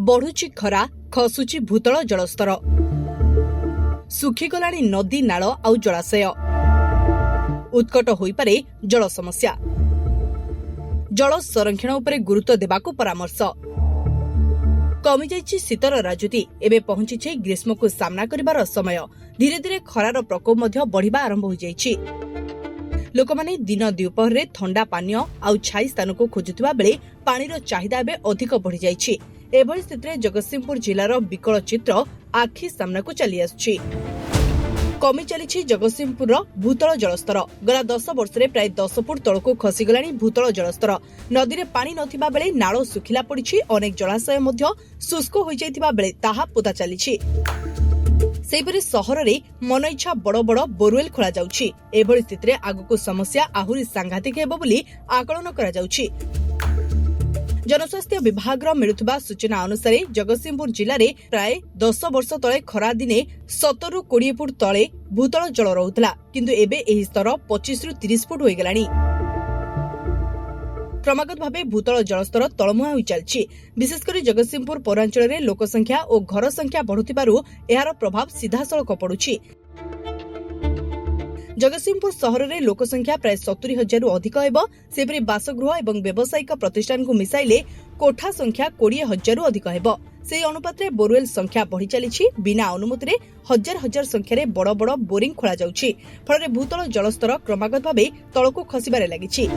बढ़ुची खरा खसुची भूतल जलस्तर सुखीगलाणी नदी नाल आउ जलाशय उत्कट होइपारे जल समस्या जल संरक्षण उपरे गुरुत्व देबाकू परामर्श कमी जाइछि शीतर राजुती एबे पहुंची ग्रीष्म को सामना करिबार समय धीरे धीरे खरार प्रकोप मध्य बढ़िबा आरंभ हो जाइछि। लोकमाने दिन दुपहर रे ठंडा पानीय आउ छाई स्थान को खोजुथिबा बेले पानीर चाहिदा एबे अधिक बढ़ि जाइछि। एभଳି स्थितिरे जगतसिंहपुर जिलार विकल चित्र आखि सामनाकू चली आसुछि। कमी चली जगतसिंहपुर भूतल जलस्तर गला 10 वर्ष प्राय 10 फुट तलक खसीगलाणी भूतल जलस्तर नदी में पानी नथिबा बेले नाଳ सुखिला पड़िछि। अनेक जलाशय मध्य शुष्क हो जाइतिबा बेले ताहा पोता चलिछि। सेहिपरि सहर में मन इच्छा बड़ बड़ बोरवेल खोला जाउछि। एभଳି स्थितिरे आगुको समस्या आहुरी सांघातिक हेबो बोली आकलन करा जाउछि। जनस्वास्थ्य विभाग मिलुवा सूचना अनुसार जगतसिंहपुर जिले में प्राय 10 वर्ष तले खरा दिने 17 ରୁ 20 फुट तले भूतल जल रहुतला किंतु एबे एही स्तर 25 ରୁ 30 फुट होई गेलानी। क्रमागत भावे भूतल जलस्तर तलमुहा होई चलछि। विशेषकर जगतसिंहपुर पौरांचल में लोकसंख्या और घर संख्या बढ़ुथिबारु एहार प्रभाव सीधासळख पड़ुछि। जगतसिंहपुर सहर में लोकसंख्या प्राय 70,000 अधिक हेबो। सेपरि बासगृह और व्यावसायिक प्रतिष्ठान को मिसाइले कोठा संख्या 20,000 अधिक हेबो। से अनुपात में बोरवेल संख्या बढ़ी चली। बिना अनुमति रे हजार हजार संख्यार बड़ बड़ बोरिंग खोला जाउछि। फल भूतल जलस्तर क्रमागत भावे तलकू खसिबारे लागिछि।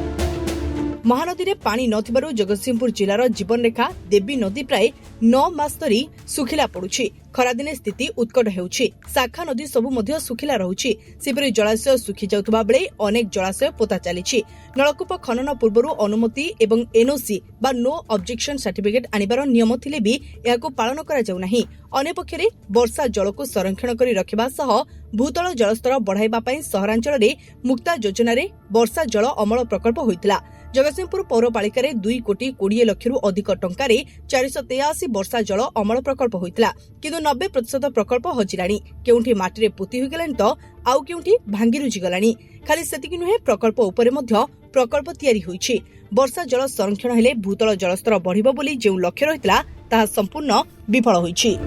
महानदी में पानी नथिबारु जगतसिंहपुर जिलार जीवनरेखा देवी नदी प्राय 9 मास धरी सुखिला पड़ुछि। खरादिने स्थिति उत्कट हेउछि। शाखा नदी सबु मध्य सुखिला रहुछि। सेपरि जलाशय सुखी जाउतबा बेले अनेक जलाशय पोता चलिछि। नलकूप खनन पूर्वरु अनुमति एवं एनओसी बा नो ऑब्जेक्शन सर्टिफिकेट आनिबार नियम थिले भी एहाको पालन करा जाउ नाही। अन्य पक्षरे वर्षा जल को संरक्षण करी रखिबा सह भूतल जलस्तर बढ़ाइबा पई सहरांचल रे मुक्ता योजना रे वर्षा जल अमल प्रकल्प होइतिला। जगतसिंहपुर पौरपालिका 2 कोटी 20 लाख रु अधिक टंकार 483 वर्षा जल अमल प्रकल्प होइतिला किंतु 90% प्रकल्प हजिलाणी। केउंठी माटी पोती हो गलानी तो आउ केउंठी भांगी रुजी गलानी। खाली सेतिकी नुहे प्रकल्प उपरे मध्य प्रकल्प तयारी होइछि। वर्षा जल संरक्षण हेले भूतल जलस्तर बढ़िबो बोली जेउ लक्ष्य रहितला ताहा संपूर्ण विफल होइछि।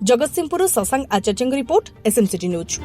जगतसिंहपुर शशांक आचार्यଙ୍କ रिपोर्ट एसएमसीटी न्यूज।